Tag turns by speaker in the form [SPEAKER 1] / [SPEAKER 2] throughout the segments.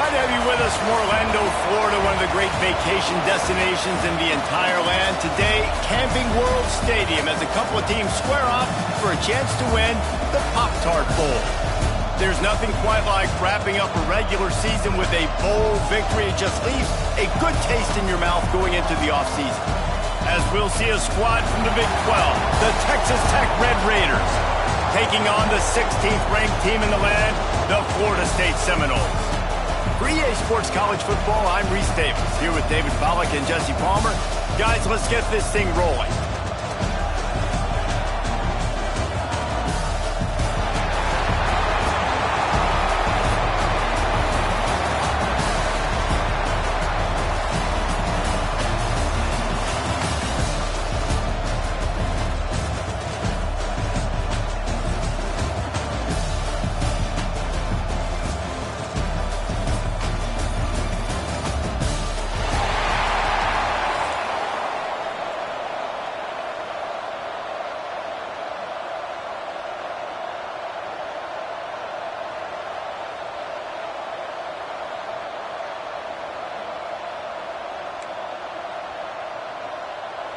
[SPEAKER 1] Glad to have you with us from Orlando, Florida, one of the great vacation destinations in the entire land. Today, Camping World Stadium as a couple of teams square off for a chance to win the Pop-Tart Bowl. There's nothing quite like wrapping up a regular season with a bowl victory. It just leaves a good taste in your mouth going into the offseason. As we'll see a squad from the Big 12, the Texas Tech Red Raiders, taking on the 16th ranked team in the land, the Florida State Seminoles. For EA Sports College Football, I'm Reese Davis, here with David Pollack and Jesse Palmer. Guys, let's get this thing rolling.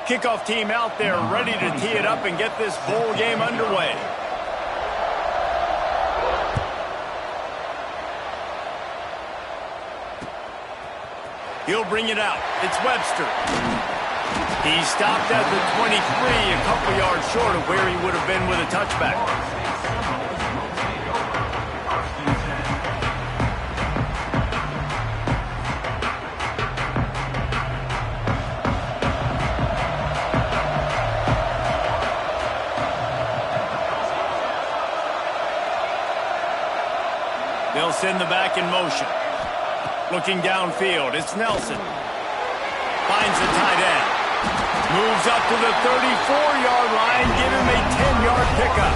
[SPEAKER 1] Kickoff team out there ready to tee it up and get this bowl game underway. He'll bring it out. It's Webster. He stopped at the 23, a couple yards short of where he would have been with a touchback. They'll send the back in motion. Looking downfield, it's Nelson. Finds the tight end. Moves up to the 34-yard line. Give him a 10-yard pickup.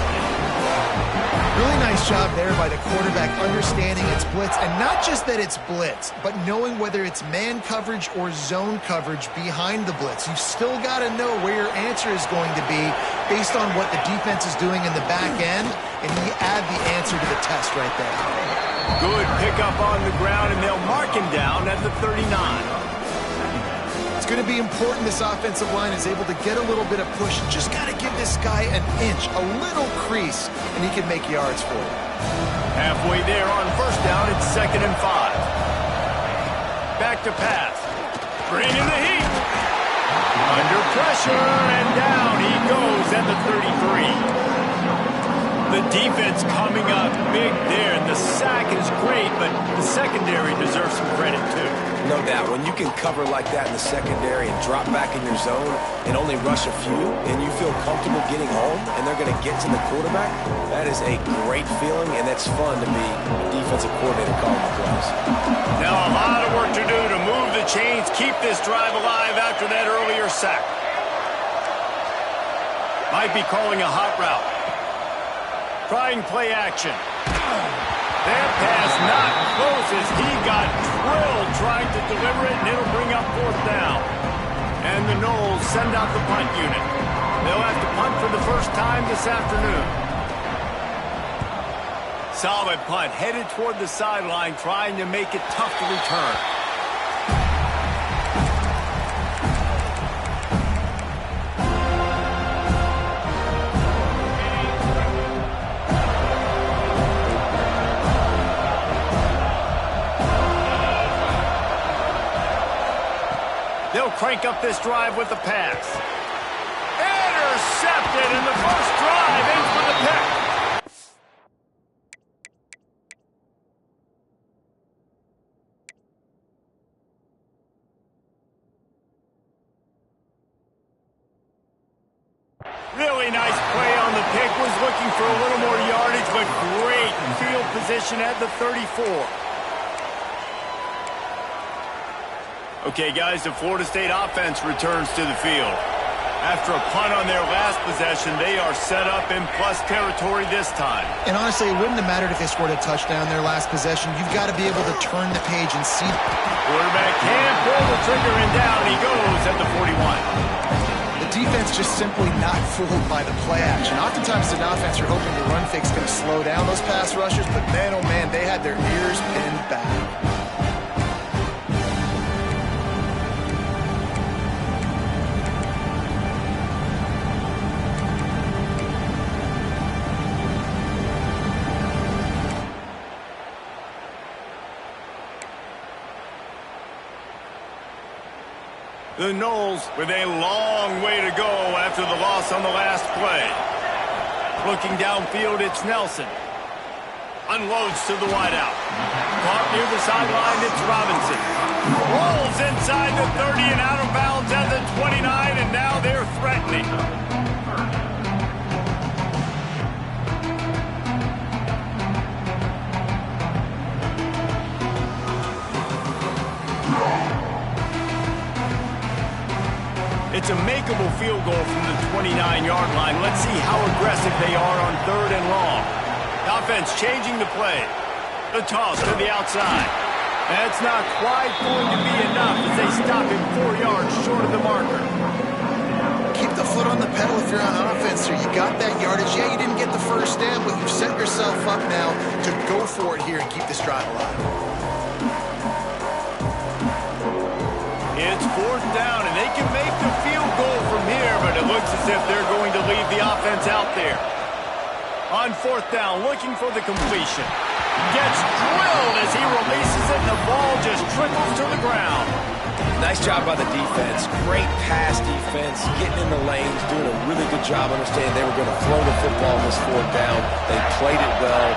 [SPEAKER 2] Really nice job there by the quarterback understanding it's blitz. And not just that it's blitz, but knowing whether it's man coverage or zone coverage behind the blitz. You've still got to know where your answer is going to be based on what the defense is doing in the back end. And he add the answer to the test right there.
[SPEAKER 1] Good pickup on the ground, and they'll mark him down at the 39.
[SPEAKER 2] It's going to be important this offensive line is able to get a little bit of push. Just got to give this guy an inch, a little crease, and he can make yards for it.
[SPEAKER 1] Halfway there on first down, it's 2nd and 5. Back to pass. Bring in the heat. Under pressure, and down he goes at the 33. The defense coming up big there, and the sack is great, but the secondary deserves some credit too.
[SPEAKER 3] No doubt. When you can cover like that in the secondary and drop back in your zone and only rush a few, and you feel comfortable getting home, and they're going to get to the quarterback, that is a great feeling, and it's fun to be a defensive coordinator calling the plays.
[SPEAKER 1] Now a lot of work to do to move the chains, keep this drive alive after that earlier sack. Might be calling a hot route. Trying play action. That pass not close as he got drilled trying to deliver it, and it'll bring up 4th down. And the Noles send out the punt unit. They'll have to punt for the first time this afternoon. Solid punt, headed toward the sideline, trying to make it tough to return. They'll crank up this drive with the pass. Intercepted, and the first drive ends with a pick. Really nice play on the pick. Was looking for a little more yardage, but great field position at the 34. Okay, guys, the Florida State offense returns to the field. After a punt on their last possession, they are set up in plus territory this time.
[SPEAKER 2] And honestly, it wouldn't have mattered if they scored a touchdown their last possession. You've got to be able to turn the page and see.
[SPEAKER 1] Quarterback can't pull the trigger, and down he goes at the 41.
[SPEAKER 2] The defense just simply not fooled by the play action. Oftentimes, an offense, you're hoping the run fake's going to slow down those pass rushers, but man, oh man, they had their ears pinned back.
[SPEAKER 1] The Noles with a long way to go after the loss on the last play. Looking downfield, it's Nelson. Unloads to the wideout. Caught near the sideline, it's Robinson. Rolls inside the 30 and out of bounds at the 29, and now they're threatening. It's a makeable field goal from the 29-yard line. Let's see how aggressive they are on 3rd and long. Offense changing the play. The toss to the outside. That's not quite going to be enough as they stop him 4 yards short of the marker.
[SPEAKER 2] Keep the foot on the pedal if you're on offense here. You got that yardage. Yeah, you didn't get the first down, but you've set yourself up now to go for it here and keep this drive alive.
[SPEAKER 1] It's 4th down, and they can make the field goal from here, but it looks as if they're going to leave the offense out there. On 4th down, looking for the completion. Gets drilled as he releases it, and the ball just trickles to the ground.
[SPEAKER 3] Nice job by the defense. Great pass defense, getting in the lanes, doing a really good job understanding they were going to throw the football on this 4th down. They played it well.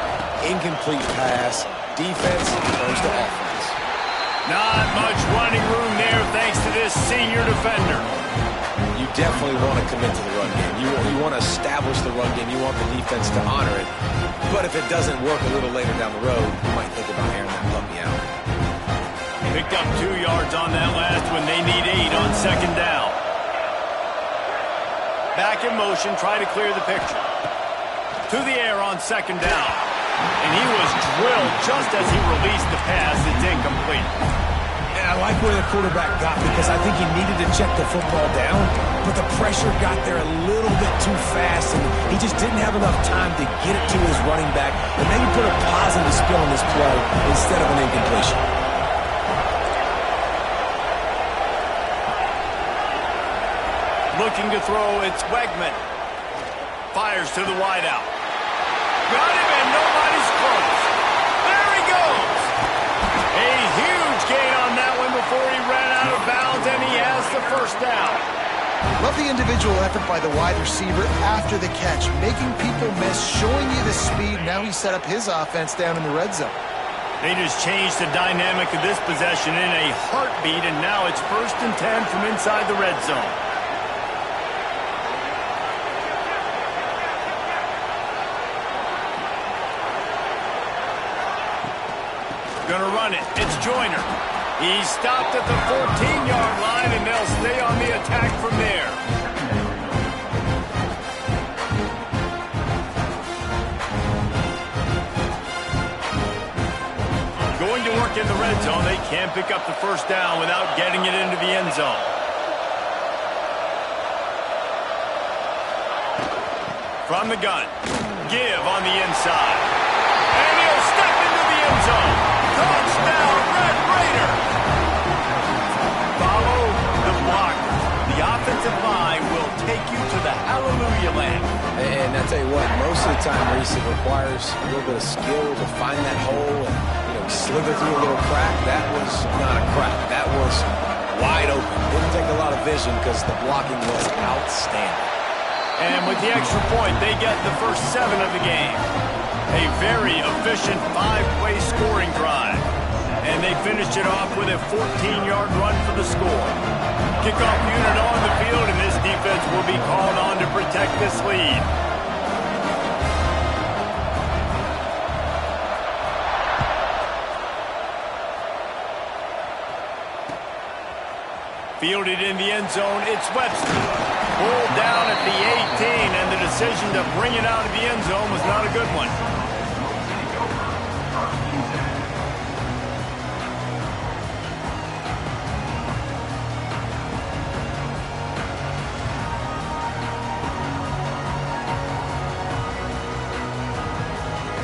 [SPEAKER 3] Incomplete pass. Defense turns to offense.
[SPEAKER 1] Not much running room there thanks to this senior defender.
[SPEAKER 3] You definitely want to commit to the run game. You want to establish the run game. You want the defense to honor it. But if it doesn't work a little later down the road, you might think about airing that puppy out.
[SPEAKER 1] Picked up 2 yards on that last one. They need 8 on 2nd down. Back in motion, try to clear the picture. To the air on 2nd down. And he was drilled just as he released the pass. It's incomplete.
[SPEAKER 3] And I like where the quarterback got because I think he needed to check the football down, but the pressure got there a little bit too fast, and he just didn't have enough time to get it to his running back and maybe put a positive spin on this play instead of an incompletion.
[SPEAKER 1] Looking to throw, it's Wegman. Fires to the wideout. Got him, and nobody's close. There he goes. A huge gain on that one before he ran out of bounds, and he has the 1st down.
[SPEAKER 2] Love the individual effort by the wide receiver after the catch, making people miss, showing you the speed. Now he set up his offense down in the red zone.
[SPEAKER 1] They just changed the dynamic of this possession in a heartbeat, and now it's 1st and 10 from inside the red zone. Gonna run it. It's Joyner. He's stopped at the 14-yard line, and they'll stay on the attack from there. Going to work in the red zone. They can't pick up the 1st down without getting it into the end zone. From the gun. Give on the inside. And he'll step into the end zone. Touchdown, Red Raider! Follow the blocker. The offensive line will take you to the hallelujah land.
[SPEAKER 3] And I tell you what, most of the time, Reese, it requires a little bit of skill to find that hole and slither through a little crack. That was not a crack. That was wide open. Didn't take a lot of vision because the blocking was outstanding.
[SPEAKER 1] And with the extra point, they get the first 7 of the game. A very efficient 5-play scoring drive. And they finished it off with a 14-yard run for the score. Kickoff unit on the field, and this defense will be called on to protect this lead. Fielded in the end zone, it's Webster. Pulled down at the 18, and the decision to bring it out of the end zone was not a good one.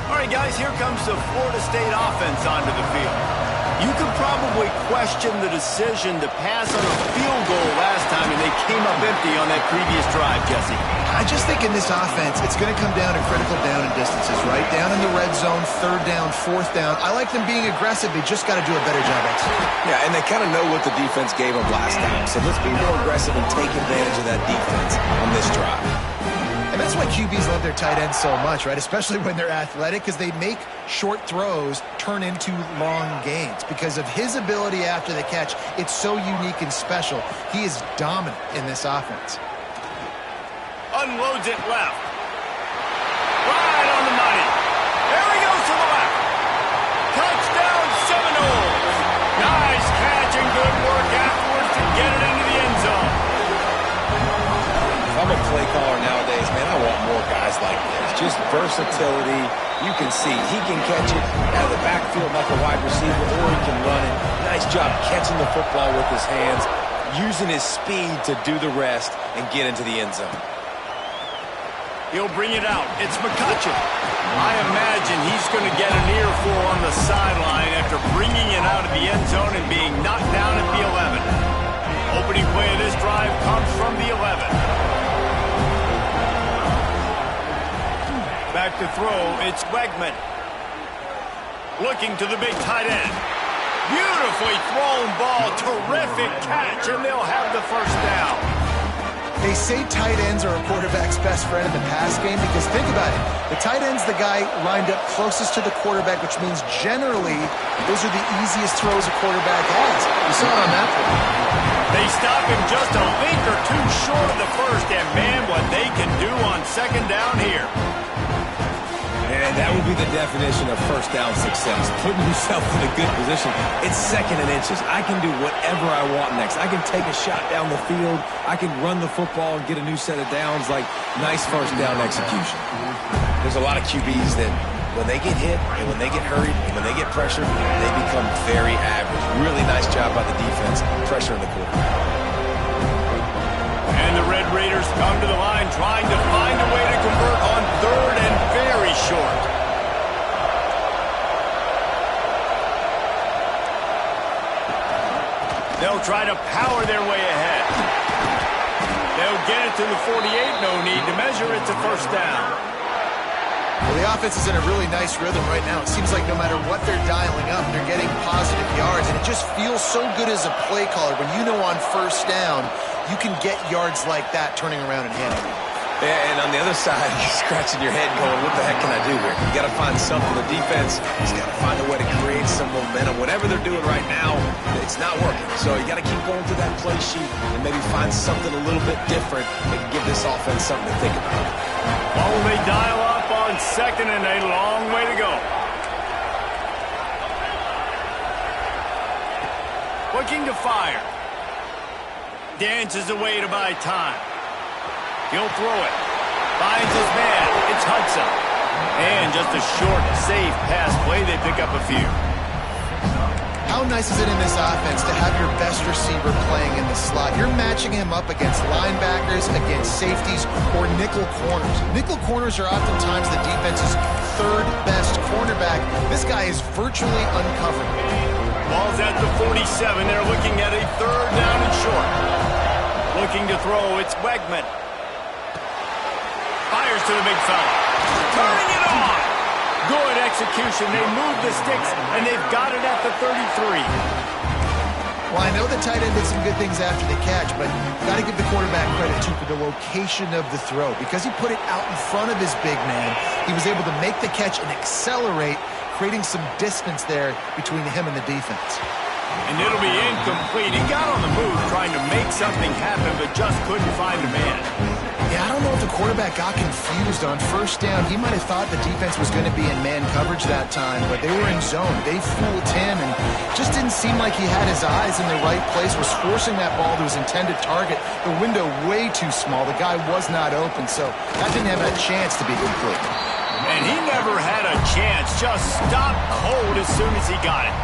[SPEAKER 1] All right, guys, here comes the Florida State offense onto the field. You could probably question the decision to pass on a field goal last time, and they came up empty on that previous drive, Jesse.
[SPEAKER 2] I just think in this offense, it's going to come down to critical down and distances, right? Down in the red zone, third down, fourth down. I like them being aggressive. They just got to do a better job executing.
[SPEAKER 3] Yeah, and they kind of know what the defense gave them last time. So let's be more aggressive and take advantage of that defense on this drive.
[SPEAKER 2] And that's why QBs love their tight ends so much, right? Especially when they're athletic, because they make short throws turn into long gains. Because of his ability after the catch, it's so unique and special. He is dominant in this offense.
[SPEAKER 1] Unloads it left. Right on the money. There he goes to the left. Touchdown Seminoles. Nice catch and good work afterwards to get it into the end zone.
[SPEAKER 3] If I'm a play caller nowadays, man, I want more guys like this. Just versatility. You can see he can catch it out of the backfield like a wide receiver, or he can run it. Nice job catching the football with his hands, using his speed to do the rest and get into the end zone.
[SPEAKER 1] He'll bring it out. It's McCutcheon. I imagine he's going to get an earful on the sideline after bringing it out of the end zone and being knocked down at the 11. Opening play of this drive comes from the 11. Back to throw, it's Wegman. Looking to the big tight end. Beautifully thrown ball, terrific catch, and they'll have the first down.
[SPEAKER 2] They say tight ends are a quarterback's best friend in the pass game because think about it. The tight end's the guy lined up closest to the quarterback, which means generally those are the easiest throws a quarterback has. You saw it on that play.
[SPEAKER 1] They stop him just a link or two short of the first, and man, what they can do on second down here.
[SPEAKER 3] And that would be the definition of first down success, putting yourself in a good position. It's second and inches. I can do whatever I want next. I can take a shot down the field. I can run the football and get a new set of downs. Like, nice first down execution. There's a lot of QBs that when they get hit and when they get hurried and when they get pressured, they become very average. Really nice job by the defense, pressuring the quarterback.
[SPEAKER 1] And the Red Raiders come to the line trying to find a way to convert on third and very short. They'll try to power their way ahead. They'll get it to the 48, no need to measure it to first down.
[SPEAKER 2] Well, the offense is in a really nice rhythm right now. It seems like no matter what they're dialing up, they're getting positive yards, and it just feels so good as a play caller when you know on first down you can get yards like that turning around and handing it.
[SPEAKER 3] Yeah, and on the other side, you're scratching your head going, what the heck can I do here? You got to find something. The defense has got to find a way to create some momentum. Whatever they're doing right now, it's not working. So you got to keep going through that play sheet and maybe find something a little bit different that can give this offense something to think about.
[SPEAKER 1] Well, they dial up on second and a long way to go. Looking to fire. Dances away to buy time. He'll throw it. Finds his man. It's Hudson. And just a short, safe pass play. They pick up a few.
[SPEAKER 2] How nice is it in this offense to have your best receiver playing in the slot? You're matching him up against linebackers, against safeties, or nickel corners. Nickel corners are oftentimes the defense's third best cornerback. This guy is virtually uncovered.
[SPEAKER 1] Ball's at the 47. They're looking at a third down and short. Looking to throw. It's Wegman. Fires to the big fella. Turning it on. Good execution. They move the sticks, and they've got it at the 33.
[SPEAKER 2] Well, I know the tight end did some good things after the catch, but got to give the quarterback credit, too, for the location of the throw. Because he put it out in front of his big man, he was able to make the catch and accelerate, creating some distance there between him and the defense.
[SPEAKER 1] And it'll be incomplete. He got on the move trying to make something happen, but just couldn't find a man.
[SPEAKER 2] Yeah, I don't know if the quarterback got confused on first down. He might have thought the defense was going to be in man coverage that time, but they were in zone. They fooled him and just didn't seem like he had his eyes in the right place, was forcing that ball to his intended target. The window way too small. The guy was not open, so that didn't have a chance to be complete.
[SPEAKER 1] And he never had a chance. Just stopped cold as soon as he got it.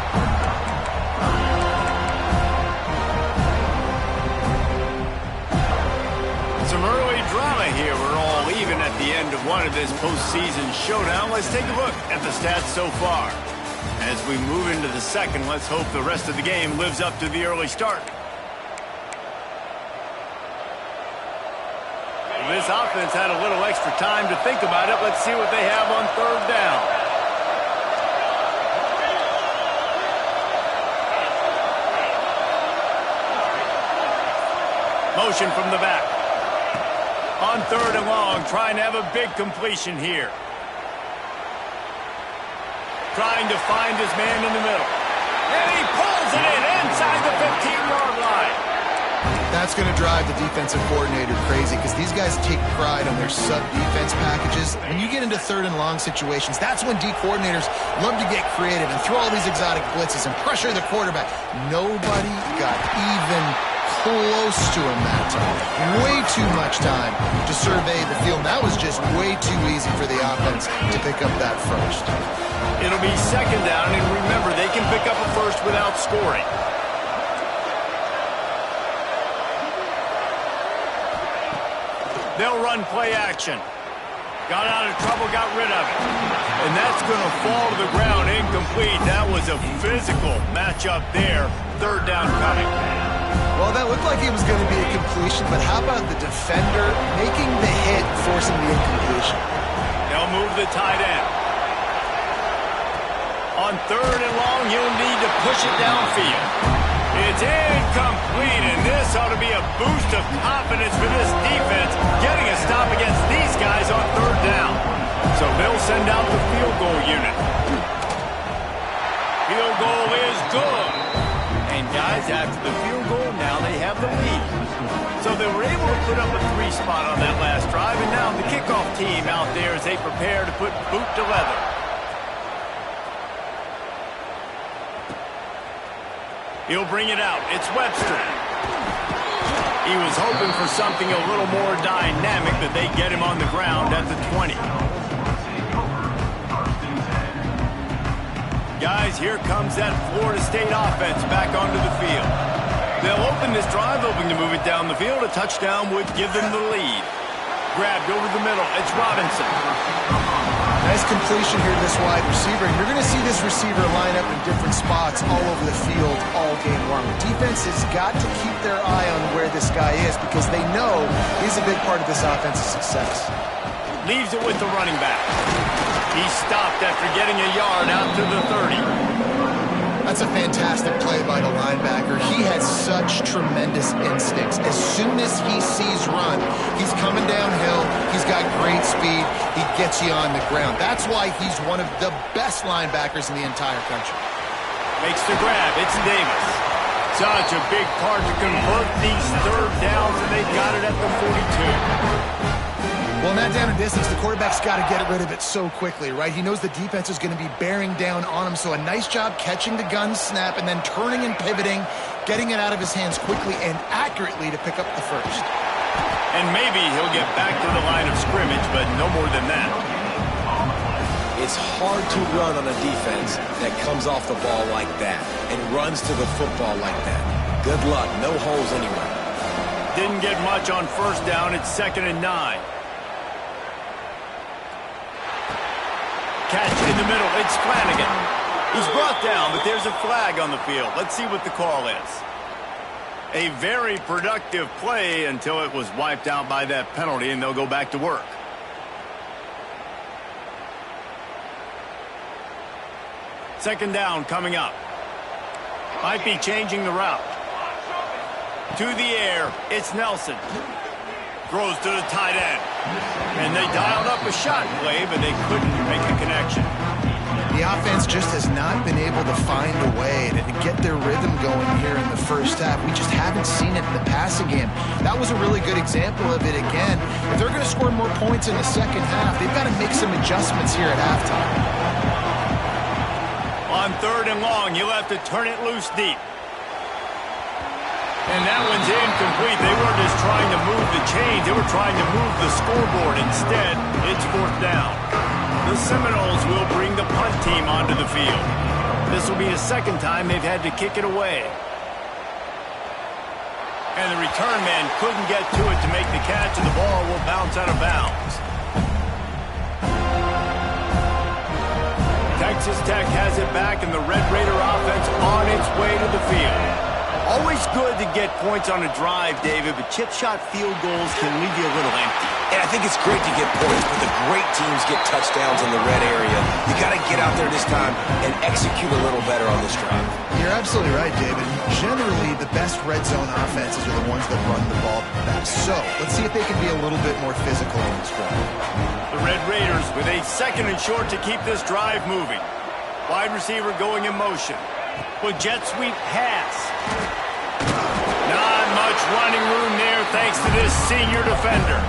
[SPEAKER 1] Some early drama here. We're all even at the end of one of this postseason showdown. Let's take a look at the stats so far. As we move into the second, let's hope the rest of the game lives up to the early start. This offense had a little extra time to think about it. Let's see what they have on third down. Motion from the back. On third and long, trying to have a big completion here. Trying to find his man in the middle. And he pulls it in inside the 15-yard line.
[SPEAKER 2] That's going to drive the defensive coordinator crazy because these guys take pride on their sub-defense packages. When you get into third and long situations, that's when D coordinators love to get creative and throw all these exotic blitzes and pressure the quarterback. Nobody got even close to him that time. Way too much time to survey the field. That was just way too easy for the offense to pick up that first.
[SPEAKER 1] It'll be second down, and remember, they can pick up a first without scoring. They'll run play action. Got out of trouble, got rid of it. And that's going to fall to the ground incomplete. That was a physical matchup there. Third down coming.
[SPEAKER 2] Well, that looked like it was going to be a completion, but how about the defender making the hit, forcing the incompletion?
[SPEAKER 1] They'll move the tight end. On third and long, he'll need to push it downfield. It's incomplete, and this ought to be a boost of confidence for this defense, getting a stop against these guys on third down. So they'll send out the field goal unit. Field goal is good. And guys, after the field goal, now they have the lead. So they were able to put up a 3 spot on that last drive, and now the kickoff team out there as they prepare to put boot to leather. He'll bring it out. It's Webster. He was hoping for something a little more dynamic, but they get him on the ground at the 20. Guys, here comes that Florida State offense back onto the field. They'll open this drive, hoping to move it down the field. A touchdown would give them the lead. Grabbed over the middle. It's Robinson.
[SPEAKER 2] Nice completion here to this wide receiver. And you're going to see this receiver line up in different spots all over the field all game long. The defense has got to keep their eye on where this guy is because they know he's a big part of this offense's success.
[SPEAKER 1] Leaves it with the running back. He stopped after getting a yard out to the 30.
[SPEAKER 2] That's a fantastic play by the linebacker. He has such tremendous instincts. As soon as he sees run, he's coming downhill. He's got great speed. He gets you on the ground. That's why he's one of the best linebackers in the entire country.
[SPEAKER 1] Makes the grab. It's Davis. Such a big part to convert these third downs, and they got it at the 42.
[SPEAKER 2] Well, in that down and distance, the quarterback's got to get rid of it so quickly, right? He knows the defense is going to be bearing down on him, so a nice job catching the gun snap and then turning and pivoting, getting it out of his hands quickly and accurately to pick up the first.
[SPEAKER 1] And maybe he'll get back to the line of scrimmage, but no more than that.
[SPEAKER 3] It's hard to run on a defense that comes off the ball like that and runs to the football like that. Good luck. No holes anywhere.
[SPEAKER 1] Didn't get much on first down. It's 2nd and 9. Catch in the middle. It's Flanagan. He's brought down, but there's a flag on the field. Let's see what the call is. A very productive play until it was wiped out by that penalty, and they'll go back to work. Second down coming up. Might be changing the route. To the air, it's Nelson. Throws to the tight end. And they dialed up a shot play, but they couldn't make the connection.
[SPEAKER 2] The offense just has not been able to find a way to get their rhythm going here in the first half. We just haven't seen it in the passing game. That was a really good example of it again. If they're going to score more points in the second half, they've got to make some adjustments here at halftime.
[SPEAKER 1] On third and long, you'll have to turn it loose deep. And that one's incomplete. They weren't just trying to move the chains. They were trying to move the scoreboard. Instead, it's fourth down. The Seminoles will bring the punt team onto the field. This will be the second time they've had to kick it away. And the return man couldn't get to it to make the catch, and the ball will bounce out of bounds. Texas Tech has it back, and the Red Raider offense on its way to the field. Always good to get points on a drive, David, but chip shot field goals can leave you a little empty.
[SPEAKER 3] And I think it's great to get points, but the great teams get touchdowns in the red area. You got to get out there this time and execute a little better on this drive.
[SPEAKER 2] You're absolutely right, David. Generally, the best red zone offenses are the ones that run the ball best. So, let's see if they can be a little bit more physical on this drive.
[SPEAKER 1] The Red Raiders with a 2nd and short to keep this drive moving. Wide receiver going in motion. With jet sweep pass. Not much running room there thanks to this senior defender.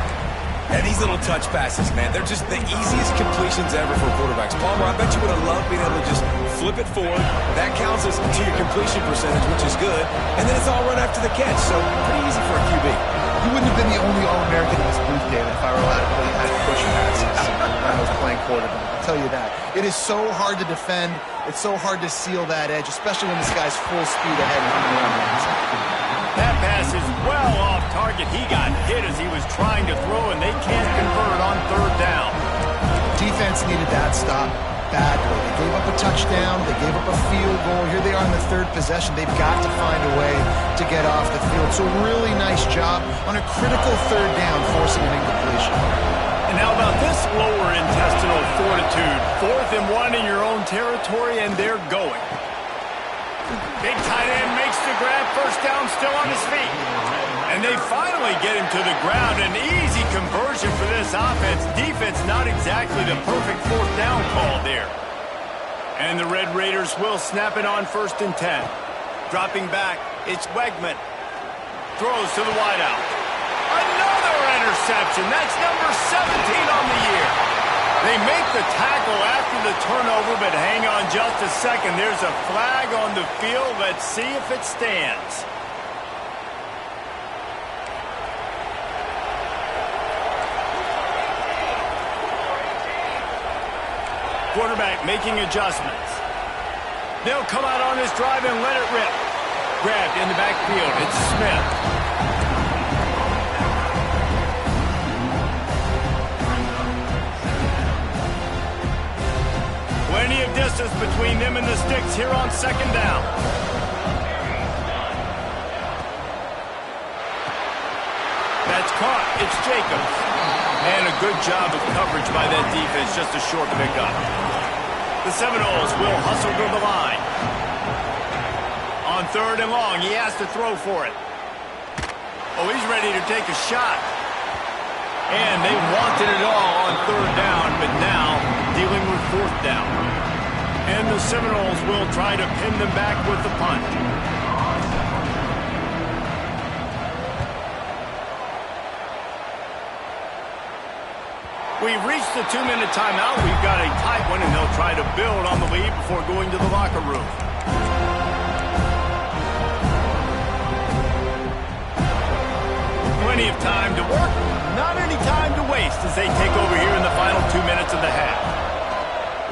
[SPEAKER 3] And these little touch passes, man, they're just the easiest completions ever for quarterbacks. Palmer, I bet you would have loved being able to just flip it forward. That counts as to your completion percentage, which is good. And then it's all run after the catch, so pretty easy for a QB.
[SPEAKER 2] You wouldn't have been the only All-American in this booth, David, if I were allowed to play push passes when I was playing quarterback. I'll tell you that. It is so hard to defend. It's so hard to seal that edge, especially when this guy's full speed ahead and coming around the inside.
[SPEAKER 1] That pass is well off target. He got hit as he was trying to throw, and they can't convert on 3rd down.
[SPEAKER 2] Defense needed that stop badly. They gave up a touchdown. They gave up a field goal. Here they are in the 3rd possession. They've got to find a way to get off the field. So really nice job on a critical 3rd down, forcing an incompletion.
[SPEAKER 1] And how about this lower intestinal fortitude? 4th and 1 in your own territory, and they're going. Big tight end makes the grab. 1st down, still on his feet. And they finally get him to the ground. An easy conversion for this offense. Defense not exactly the perfect 4th down call there. And the Red Raiders will snap it on 1st and 10. Dropping back, it's Wegman. Throws to the wideout. Another interception. That's number 17 on the year. They make the tackle after the turnover, but hang on just a second. There's a flag on the field. Let's see if it stands. Quarterback making adjustments. They'll come out on this drive and let it rip. Grabbed in the backfield. It's Smith. Plenty of distance between them and the sticks here on 2nd down. That's caught. It's Jacobs. And a good job of coverage by that defense. Just a short pickup. The Seminoles will hustle to the line. On 3rd and long, he has to throw for it. Oh, he's ready to take a shot. And they wanted it all on 3rd down, but now dealing with 4th down. And the Seminoles will try to pin them back with the punt. We've reached the 2-minute timeout. We've got a tight one, and they'll try to build on the lead before going to the locker room. Plenty of time to work, not any time to waste as they take over here in the final 2 minutes of the half.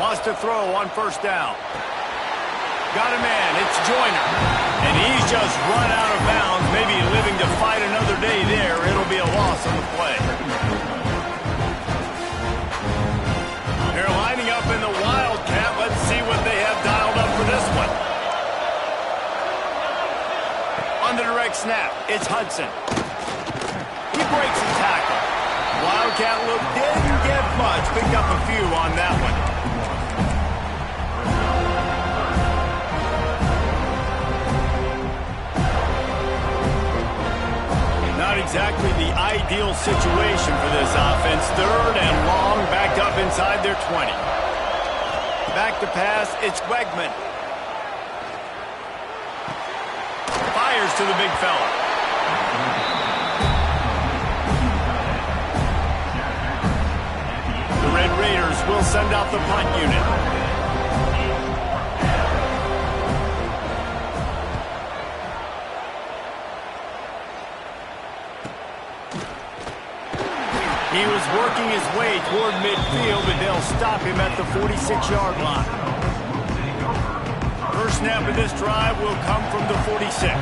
[SPEAKER 1] Wants to throw on 1st down. Got a man, it's Joyner. And he's just run out of bounds, maybe living to fight another day there. It'll be a loss on the play. They're lining up in the Wildcat. Let's see what they have dialed up for this one. On the direct snap, it's Hudson. He breaks the tackle. Wildcat look didn't get much. Picked up a few on that one. Not exactly the ideal situation for this offense. 3rd and long, backed up inside their 20. Back to pass, it's Wegman. Fires to the big fella. The Red Raiders will send out the punt unit. He was working his way toward midfield, but they'll stop him at the 46-yard line. First snap of this drive will come from the 46.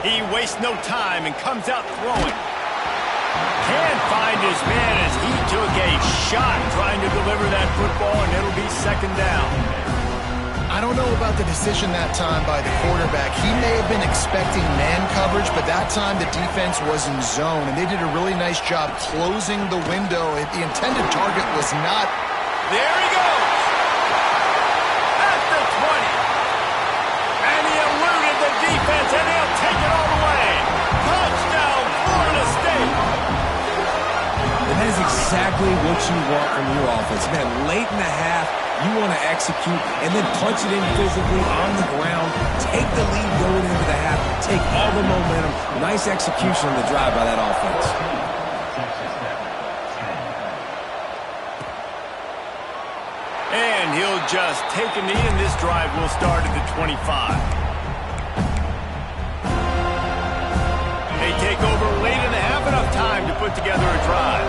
[SPEAKER 1] He wastes no time and comes out throwing. Can't find his man as he took a shot trying to deliver that football, and it'll be second down.
[SPEAKER 2] I don't know about the decision that time by the quarterback. He may have been expecting man coverage, but that time the defense was in zone, and they did a really nice job closing the window. The intended target was not.
[SPEAKER 1] There he goes! At the 20. And he eluded the defense, and he'll take it all the way. Touchdown, Florida State!
[SPEAKER 3] And that is exactly what you want from your offense. Man, late in the half, you want to execute and then punch it in physically on the ground. Take the lead going into the half. Take all the momentum. Nice execution on the drive by that offense.
[SPEAKER 1] And he'll just take a knee, and this drive will start at the 25. They take over late in the half, enough time to put together a drive.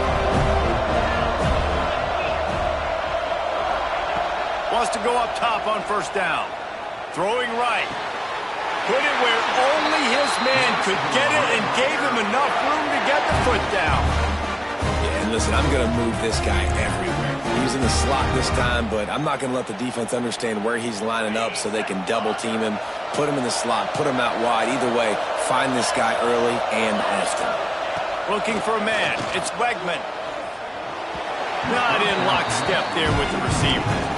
[SPEAKER 1] Wants to go up top on first down. Throwing right. Put it where only his man could get it and gave him enough room to get the foot down.
[SPEAKER 3] Yeah, and listen, I'm going to move this guy everywhere. He's in the slot this time, but I'm not going to let the defense understand where he's lining up so they can double team him, put him in the slot, put him out wide. Either way, find this guy early and often.
[SPEAKER 1] Looking for a man. It's Wegman. Not in lockstep there with the receiver.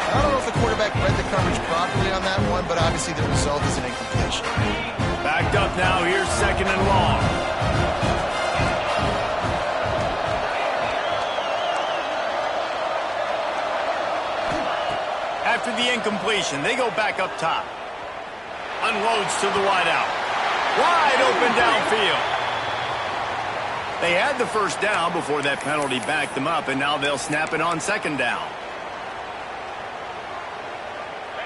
[SPEAKER 2] I don't know if the quarterback read the coverage properly on that one, but obviously the result is an incompletion.
[SPEAKER 1] Backed up now. Here's second and long. After the incompletion, they go back up top. Unloads to the wideout. Wide open downfield. They had the first down before that penalty backed them up, and now they'll snap it on second down.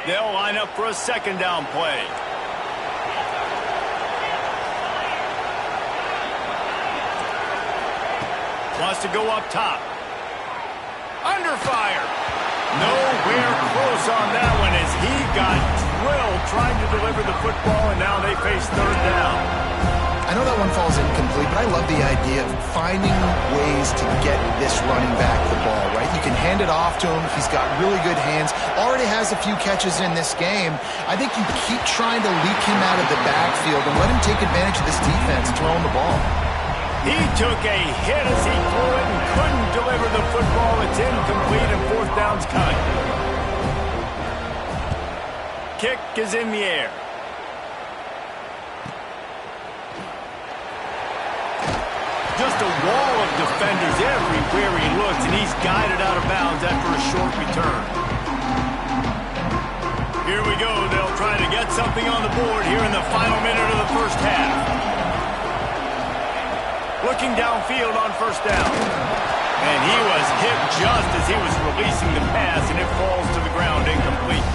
[SPEAKER 1] They'll line up for a second down play. Wants to go up top. Under fire. Nowhere close on that one as he got drilled trying to deliver the football, and now they face third down.
[SPEAKER 2] I know that one falls incomplete, but I love the idea of finding ways to get this running back the ball, right? You can hand it off to him. He's got really good hands. Already has a few catches in this game. I think you keep trying to leak him out of the backfield and let him take advantage of this defense throwing the ball.
[SPEAKER 1] He took a hit as he threw it and couldn't deliver the football. It's incomplete and fourth down's coming. Kick is in the air. Just a wall of defenders everywhere he looks, and he's guided out of bounds after a short return. Here we go. They'll try to get something on the board here in the final minute of the first half. Looking downfield on first down. And he was hit just as he was releasing the pass, and it falls to the ground incomplete.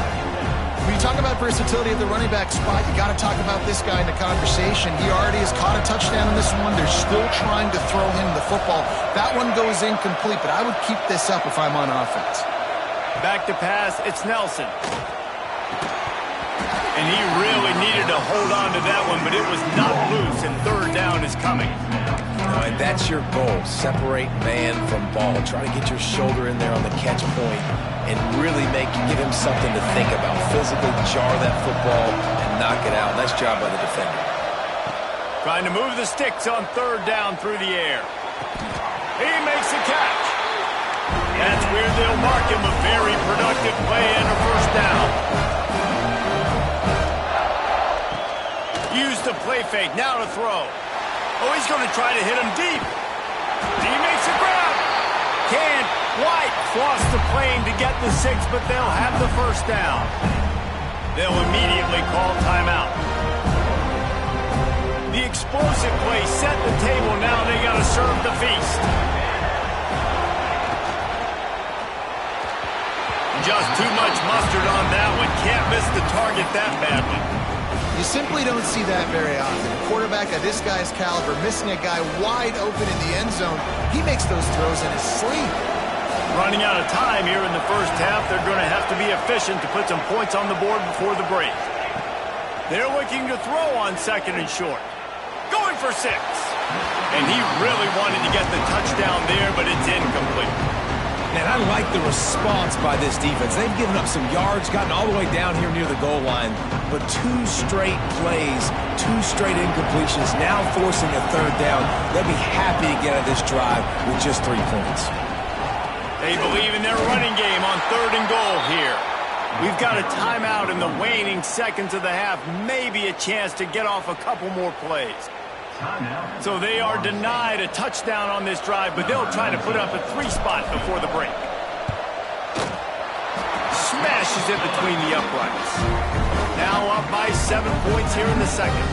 [SPEAKER 2] When you talk about versatility at the running back spot, you got to talk about this guy in the conversation. He already has caught a touchdown in this one. They're still trying to throw him the football. That one goes incomplete, but I would keep this up if I'm on offense.
[SPEAKER 1] Back to pass, it's Nelson. And he really needed to hold on to that one, but it was not loose, and third down is coming.
[SPEAKER 3] And that's your goal. Separate man from ball. Try to get your shoulder in there on the catch point and really give him something to think about. Physically jar that football and knock it out. Nice job by the defender.
[SPEAKER 1] Trying to move the sticks on third down through the air. He makes a catch. That's where they'll mark him. A very productive play and a first down. Use the play fake. Now to throw. Oh, he's going to try to hit him deep. He makes a grab. Can't quite cross the plane to get the 6, but they'll have the first down. They'll immediately call timeout. The explosive play set the table. Now they got to serve the feast. Just too much mustard on that one. Can't miss the target that badly.
[SPEAKER 2] You simply don't see that very often. A quarterback of this guy's caliber missing a guy wide open in the end zone. He makes those throws in his sleep.
[SPEAKER 1] Running out of time here in the first half. They're going to have to be efficient to put some points on the board before the break. They're looking to throw on second and short. for 6. And he really wanted to get the touchdown there, but it's incomplete.
[SPEAKER 3] Man, I like the response by this defense. They've given up some yards, gotten all the way down here near the goal line, but 2 straight plays, 2 straight incompletions, now forcing a 3rd down. They'll be happy to get out of this drive with just 3 points.
[SPEAKER 1] They believe in their running game on 3rd and goal here. We've got a timeout in the waning seconds of the half, maybe a chance to get off a couple more plays. So they are denied a touchdown on this drive, but they'll try to put up a 3 spot before the break. Smashes it between the uprights. Now up by 7 points here in the second.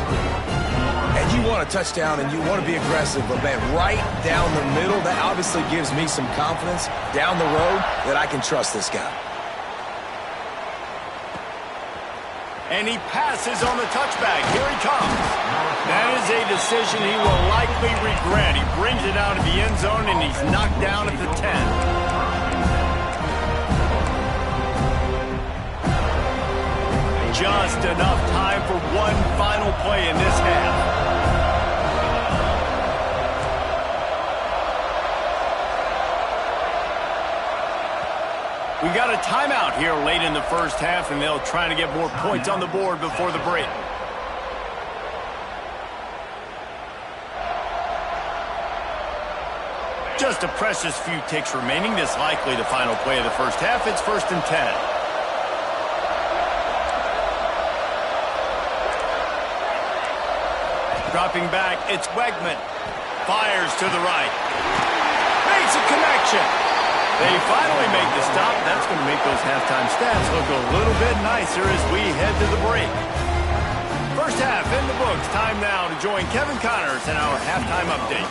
[SPEAKER 3] And you want a touchdown and you want to be aggressive, but man, right down the middle, that obviously gives me some confidence down the road that I can trust this guy.
[SPEAKER 1] And he passes on the touchback. Here he comes. That is a decision he will likely regret. He brings it out of the end zone, and he's knocked down at the 10. Just enough time for one final play in this half. We got a timeout here late in the first half, and they'll try to get more points on the board before the break. Just a precious few ticks remaining. This likely the final play of the first half. It's 1st and 10. Dropping back, it's Wegman. Fires to the right. Makes a connection. They finally make the stop. That's going to make those halftime stats look a little bit nicer as we head to the break. First half in the books. Time now to join Kevin Connors in our halftime update.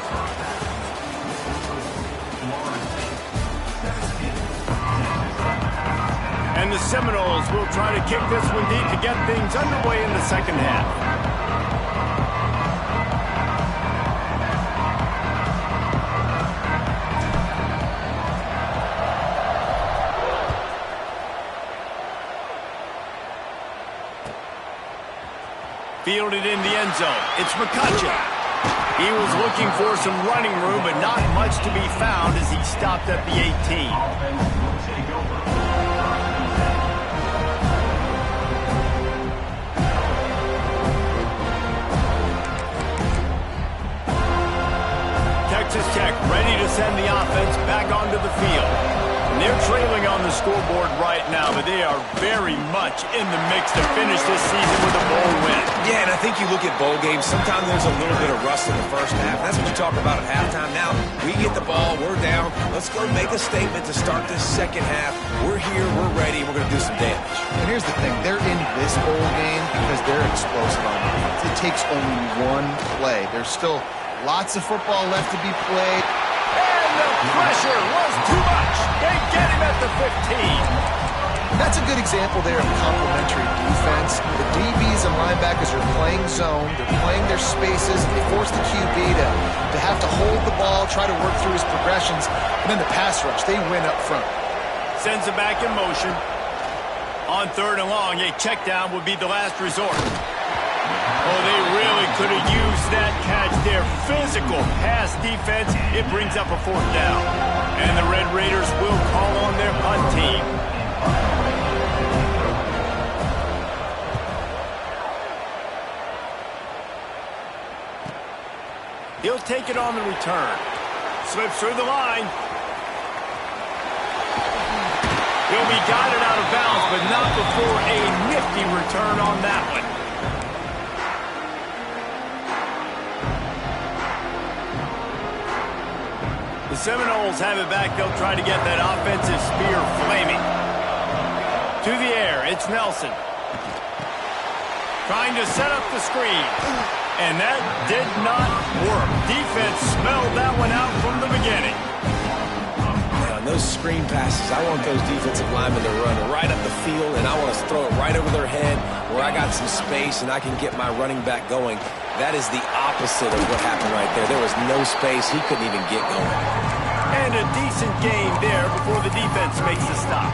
[SPEAKER 1] And the Seminoles will try to kick this one deep to get things underway in the second half. Fielded in the end zone. It's McCutcheon. He was looking for some running room, but not much to be found as he stopped at the 18. Texas Tech ready to send the offense back onto the field. And they're trailing on the scoreboard right now, but they are very much in the mix to finish this season with a bowl win.
[SPEAKER 3] Yeah, and I think you look at bowl games, sometimes there's a little bit of rust in the first half. That's what you talk about at halftime. Now, we get the ball, we're down. Let's go make a statement to start this second half. We're here, we're ready, we're going to do some damage.
[SPEAKER 2] And here's the thing. They're in this bowl game because they're explosive on offense. It takes only one play. There's still lots of football left to be played.
[SPEAKER 1] And the pressure was too much. They get him at the 15.
[SPEAKER 2] That's a good example there of complementary defense. The DBs and linebackers are playing zone. They're playing their spaces. They force the QB to have to hold the ball, try to work through his progressions. And then the pass rush, they win up front.
[SPEAKER 1] Sends it back in motion. On 3rd and long, a check down would be the last resort. Oh, they really could have used that catch there. Physical pass defense. It brings up a 4th down. And the Red Raiders will call on their punt team. He'll take it on the return. Slips through the line. He'll be guided out of bounds, but not before a nifty return on that one. The Seminoles have it back. They'll try to get that offensive spear flaming. To the air, it's Nelson. Trying to set up the screen. And that did not work. Defense smelled that one out from the beginning.
[SPEAKER 3] On those screen passes, I want those defensive linemen to run right up the field, and I want to throw it right over their head where I got some space and I can get my running back going. That is the opposite of what happened right there. There was no space. He couldn't even get going.
[SPEAKER 1] And a decent game there before the defense makes the stop.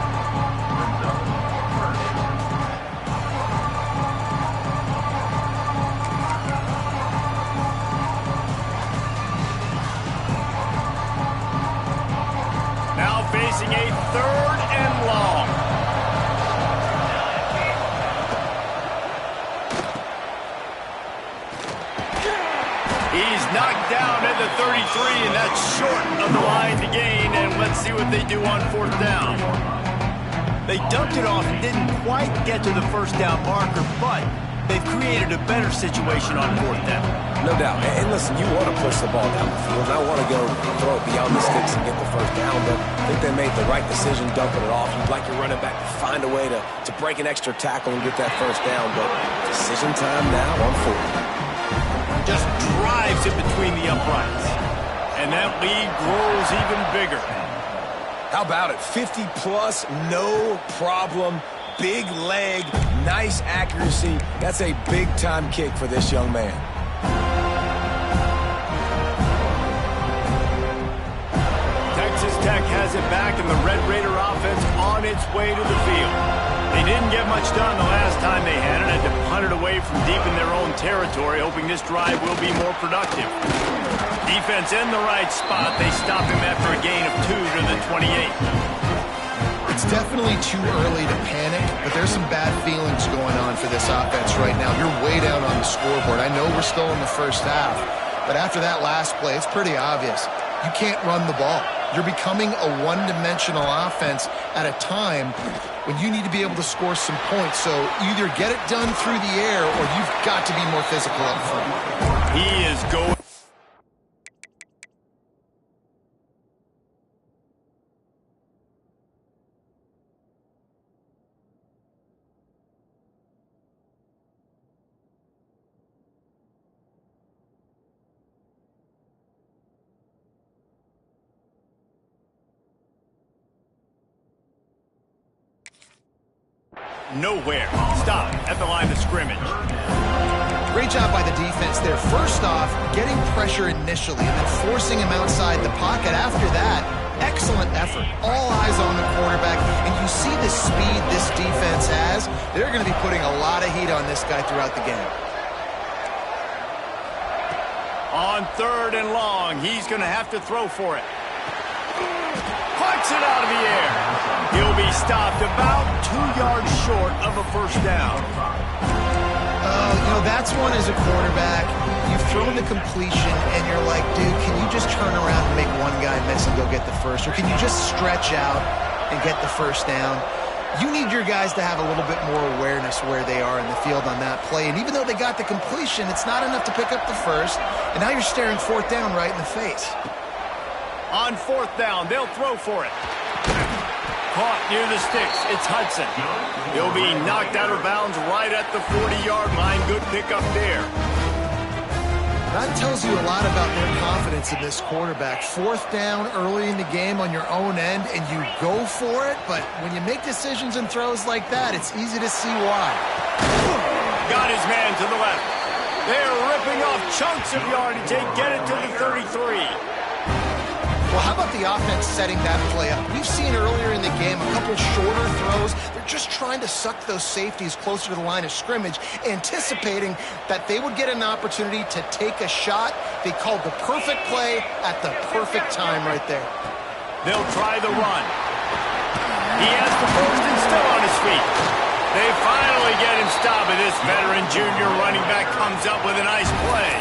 [SPEAKER 1] 33, and that's short of the line to gain. And let's see what they do on 4th down. They dumped it off and didn't quite get to the first down marker, but they've created a better situation on 4th down.
[SPEAKER 3] No doubt. And listen, you want to push the ball down the field. And I want to go throw it beyond the sticks and get the first down, but I think they made the right decision dumping it off. You'd like your running back to find a way to break an extra tackle and get that first down, but decision time now on 4th.
[SPEAKER 1] Just drives it between the uprights. And that lead grows even bigger.
[SPEAKER 3] How about it? 50-plus, no problem. Big leg, nice accuracy. That's a big-time kick for this young man.
[SPEAKER 1] Texas Tech has it back, and the Red Raider offense on its way to the field. They didn't get much done the last time they had it. Had to punt it away from deep in their own territory, hoping this drive will be more productive. Defense in the right spot. They stop him after a gain of 2 to the 28.
[SPEAKER 2] It's definitely too early to panic, but there's some bad feelings going on for this offense right now. You're way down on the scoreboard. I know we're still in the first half, but after that last play, it's pretty obvious. You can't run the ball. You're becoming a one-dimensional offense at a time when you need to be able to score some points. So either get it done through the air or you've got to be more physical up front.
[SPEAKER 1] He is going. Nowhere. Stop at the line of scrimmage.
[SPEAKER 2] Great job by the defense there. First off, getting pressure initially and then forcing him outside the pocket. After that, excellent effort. All eyes on the quarterback. And you see the speed this defense has. They're going to be putting a lot of heat on this guy throughout the game.
[SPEAKER 1] On 3rd and long, he's going to have to throw for it. Puts it out of the air. He'll be stopped about 2 yards short of a first down.
[SPEAKER 2] You know, that's one as a quarterback. You've thrown the completion, and you're like, dude, can you just turn around and make one guy miss and go get the first? Or can you just stretch out and get the first down? You need your guys to have a little bit more awareness where they are in the field on that play. And even though they got the completion, it's not enough to pick up the first. And now you're staring 4th down right in the face.
[SPEAKER 1] On 4th down, they'll throw for it. Caught near the sticks. It's Hudson. He'll be knocked out of bounds right at the 40-yard line. Good pickup there.
[SPEAKER 2] That tells you a lot about their confidence in this quarterback. 4th down early in the game on your own end, and you go for it. But when you make decisions and throws like that, it's easy to see why.
[SPEAKER 1] Got his man to the left. They're ripping off chunks of yardage. They get it to the 33.
[SPEAKER 2] Well, how about the offense setting that play up? We've seen earlier in the game a couple shorter throws. They're just trying to suck those safeties closer to the line of scrimmage, anticipating that they would get an opportunity to take a shot. They called the perfect play at the perfect time right there.
[SPEAKER 1] They'll try the run. He has the first and still on his feet. They finally get him stopped, and this veteran junior running back comes up with a nice play.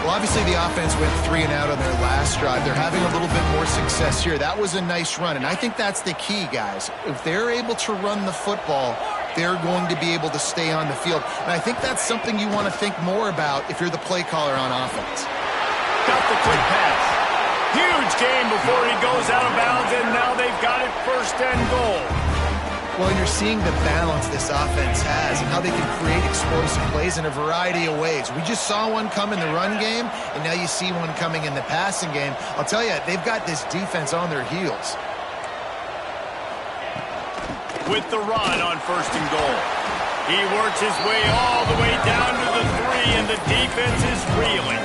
[SPEAKER 2] Well, obviously the offense went 3 and out on their last drive. They're having a little bit more success here. That was a nice run, and I think that's the key, guys. If they're able to run the football, they're going to be able to stay on the field. And I think that's something you want to think more about if you're the play caller on offense.
[SPEAKER 1] Got the quick pass. Huge game before he goes out of bounds, and now they've got it 1st and goal.
[SPEAKER 2] Well, you're seeing the balance this offense has and how they can create explosive plays in a variety of ways. We just saw one come in the run game, and now you see one coming in the passing game. I'll tell you, they've got this defense on their heels.
[SPEAKER 1] With the run on 1st and goal. He works his way all the way down to the 3, and the defense is reeling.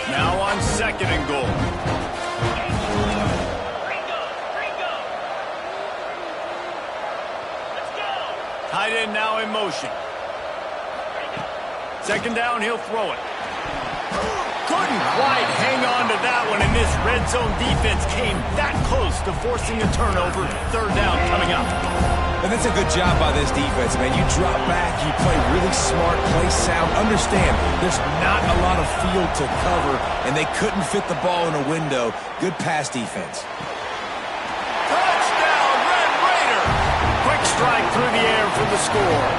[SPEAKER 1] Now on 2nd and goal. Tight end now in motion. 2nd down, he'll throw it. Couldn't quite hang on to with that one, and this red zone defense came that close to forcing a turnover. Third down coming up.
[SPEAKER 3] And that's a good job by this defense, man. You drop back, you play really smart, play sound. Understand, there's not a lot of field to cover, and they couldn't fit the ball in a window. Good pass defense.
[SPEAKER 1] Touchdown, Red Raider! Quick strike through the air for the score.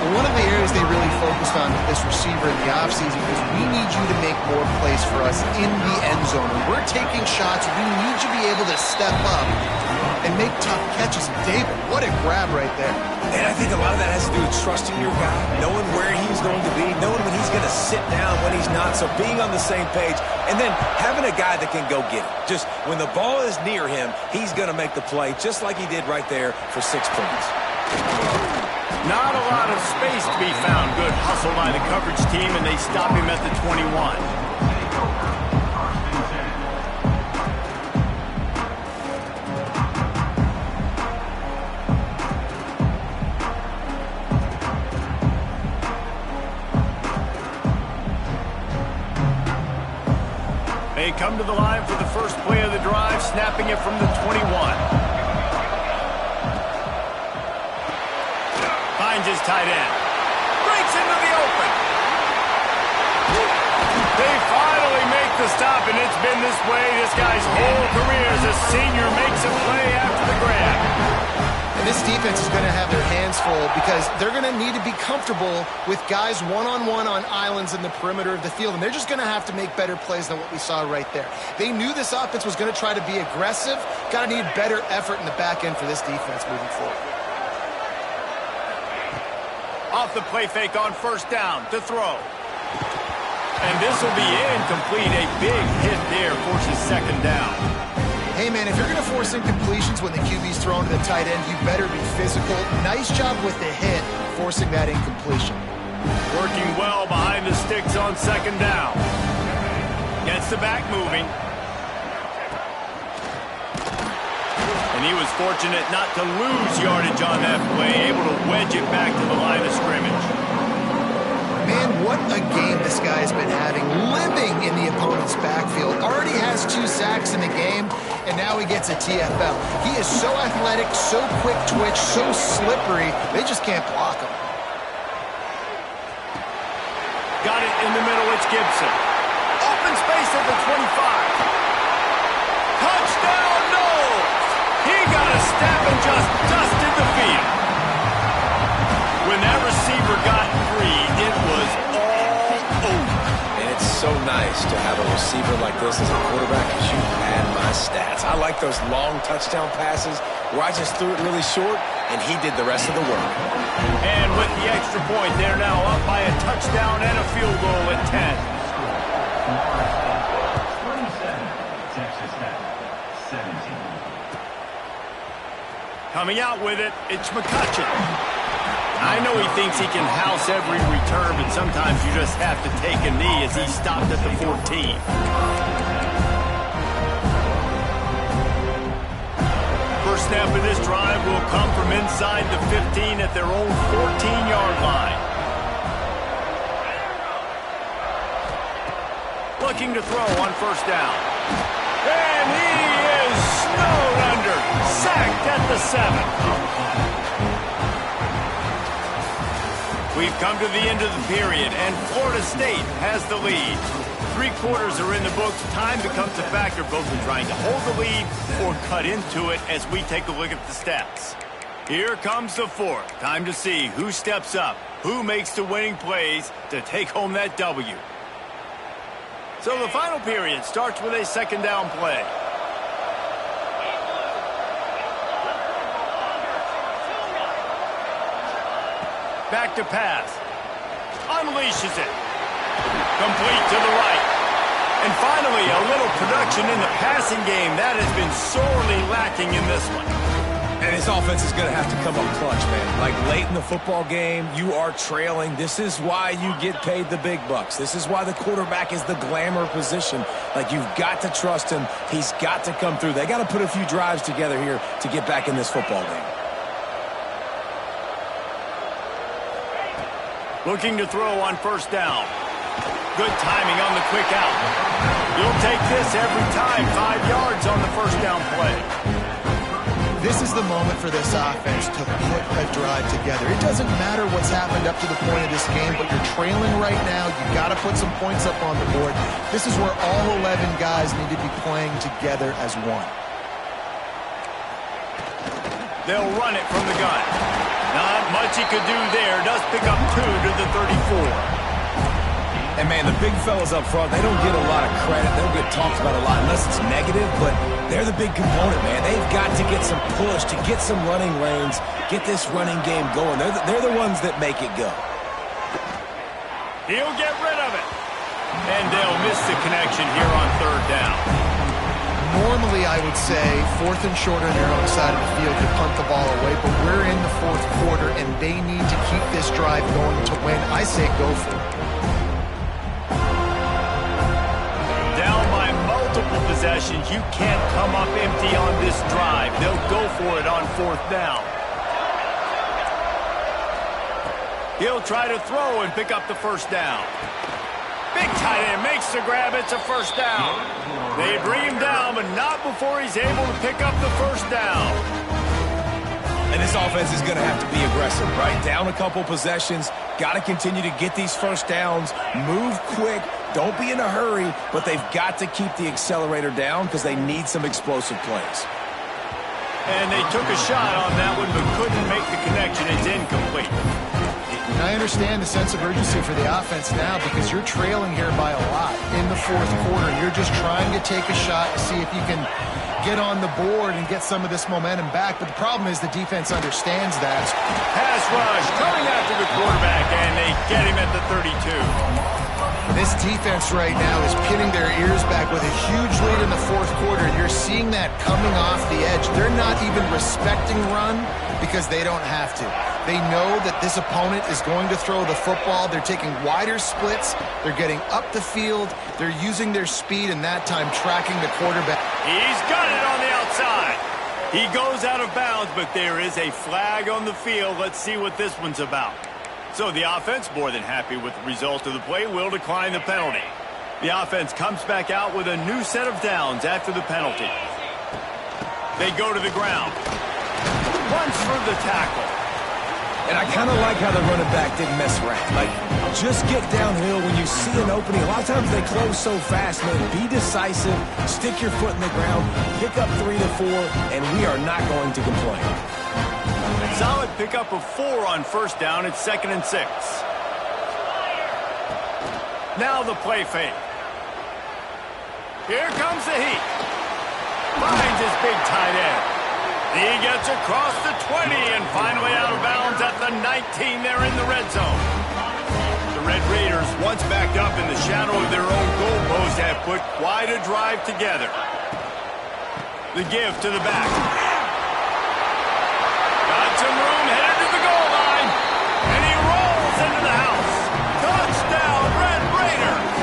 [SPEAKER 2] One of the areas they really focused on with this receiver in the offseason is we need you to make more plays for us in the end zone. When we're taking shots, we need you to be able to step up and make tough catches. David, what a grab right there.
[SPEAKER 3] And I think a lot of that has to do with trusting your guy, knowing where he's going to be, knowing when he's going to sit down, when he's not, so being on the same page, and then having a guy that can go get it. Just when the ball is near him, he's going to make the play, just like he did right there for 6 points.
[SPEAKER 1] Not a lot of space to be found. Good hustle by the coverage team, and they stop him at the 21. They come to the line for the first play of the drive, snapping it from the 21. Finds his tight end. Breaks into the open. They finally make the stop, and it's been this way this guy's whole career as a senior makes a play after the grab.
[SPEAKER 2] And this defense is going to have their hands full because they're going to need to be comfortable with guys one-on-one on islands in the perimeter of the field, and they're just going to have to make better plays than what we saw right there. They knew this offense was going to try to be aggressive. Got to need better effort in the back end for this defense moving forward.
[SPEAKER 1] Off the play fake on first down to throw. And this will be incomplete. A big hit there forces second down.
[SPEAKER 2] Hey, man, if you're going to force incompletions when the QB's thrown to the tight end, you better be physical. Nice job with the hit, forcing that incompletion.
[SPEAKER 1] Working well behind the sticks on second down. Gets the back moving. And he was fortunate not to lose yardage on that play, able to wedge it back to the line of scrimmage.
[SPEAKER 2] Man, what a game this guy has been having, living in the opponent's backfield. Already has 2 sacks in the game, and now he gets a TFL. He is so athletic, so quick twitch, so slippery, they just can't block him.
[SPEAKER 1] Got it in the middle, it's Gibson. Open space at the 25. Touchdown, Knowles! He got a step and just dusted the field. When that receiver got free, it was all over.
[SPEAKER 3] And it's so nice to have a receiver like this as a quarterback because you pad my stats. I like those long touchdown passes where I just threw it really short and he did the rest of the work.
[SPEAKER 1] And with the extra point, they're now up by a touchdown and a field goal at 10. Coming out with it, it's McCutcheon. I know he thinks he can house every return, but sometimes you just have to take a knee as he stopped at the 14. First snap of this drive will come from inside the 15 at their own 14-yard line. Looking to throw on first down. And he is snowed under. Sacked at the 7. We've come to the end of the period, and Florida State has the lead. 3 quarters are in the books. Time becomes a factor, both in trying to hold the lead or cut into it as we take a look at the stats. Here comes the 4th. Time to see who steps up, who makes the winning plays to take home that W. So the final period starts with a second down play. Back to pass. Unleashes it. Complete to the right. And finally, a little production in the passing game. That has been sorely lacking in this one.
[SPEAKER 3] And his offense is going to have to come up clutch, man. Like late in the football game, you are trailing. This is why you get paid the big bucks. This is why the quarterback is the glamour position. Like, you've got to trust him. He's got to come through. They got to put a few drives together here to get back in this football game.
[SPEAKER 1] Looking to throw on first down. Good timing on the quick out. You'll take this every time. 5 yards on the first down play.
[SPEAKER 2] This is the moment for this offense to put a drive together. It doesn't matter what's happened up to the point of this game, but you're trailing right now. You got to put some points up on the board. This is where all 11 guys need to be playing together as one.
[SPEAKER 1] They'll run it from the gun. Not much he could do there. Does pick up 2 to the 34.
[SPEAKER 3] And, man, the big fellas up front, they don't get a lot of credit. They don't get talked about a lot unless it's negative, but they're the big component, man. They've got to get some push, to get some running lanes, get this running game going. They're the ones that make it go.
[SPEAKER 1] He'll get rid of it. And they'll miss the connection here on third down.
[SPEAKER 2] Normally, I would say, 4th and short on their own side of the field, you punt the ball away, but we're in the 4th quarter, and they need to keep this drive going to win. I say go for it.
[SPEAKER 1] Possessions. You can't come up empty on this drive. They'll go for it on 4th down. He'll try to throw and pick up the first down. Big tight end makes the grab. It's a first down. They bring him down, but not before he's able to pick up the first down.
[SPEAKER 3] And this offense is going to have to be aggressive, right? Down a couple possessions. Got to continue to get these first downs. Move quick. Don't be in a hurry, but they've got to keep the accelerator down because they need some explosive plays.
[SPEAKER 1] And they took a shot on that one, but couldn't make the connection. It's incomplete.
[SPEAKER 2] And I understand the sense of urgency for the offense now because you're trailing here by a lot in the 4th quarter. You're just trying to take a shot to see if you can get on the board and get some of this momentum back. But the problem is the defense understands that.
[SPEAKER 1] Pass rush coming after the quarterback, and they get him at the 32.
[SPEAKER 2] This defense right now is pinning their ears back with a huge lead in the 4th quarter. You're seeing that coming off the edge. They're not even respecting run because they don't have to. They know that this opponent is going to throw the football. They're taking wider splits. They're getting up the field. They're using their speed, and that time tracking the quarterback.
[SPEAKER 1] He's got it on the outside. He goes out of bounds, but there is a flag on the field. Let's see what this one's about. So the offense, more than happy with the result of the play, will decline the penalty. The offense comes back out with a new set of downs after the penalty. They go to the ground. Runs for the tackle.
[SPEAKER 3] And I kind of like how the running back didn't mess around. Like, just get downhill when you see an opening. A lot of times they close so fast, man. Be decisive, stick your foot in the ground, pick up 3 to 4, and we are not going to complain.
[SPEAKER 1] Solid pickup of 4 on first down. It's 2nd and 6. Now the play fake. Here comes the heat. Finds his big tight end. He gets across the 20 and finally out of bounds at the 19 there in the red zone. The Red Raiders, once backed up in the shadow of their own goalpost, have put quite a drive together. The give to the back. Some room, headed to the goal line, and he rolls into the house. Touchdown, Red Raiders!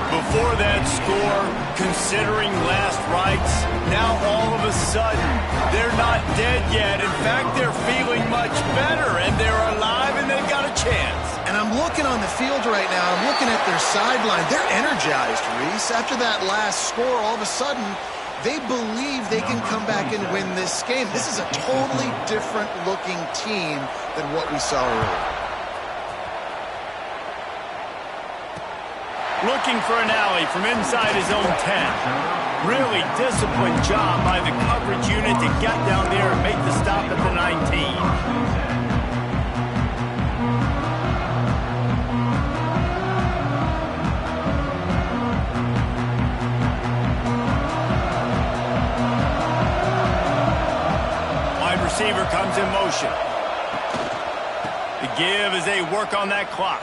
[SPEAKER 1] Before that score, considering last rites, now all of a sudden, they're not dead yet. In fact, they're feeling much better, and they're alive, and they've got a chance.
[SPEAKER 2] And I'm looking on the field right now. I'm looking at their sideline. They're energized, Reese. After that last score, all of a sudden, they believe they can come back and win this game. This is a totally different-looking team than what we saw earlier.
[SPEAKER 1] Looking for an alley from inside his own 10. Really disciplined job by the coverage unit to get down there and make the stop at the 19. Receiver comes in motion. The give as they work on that clock.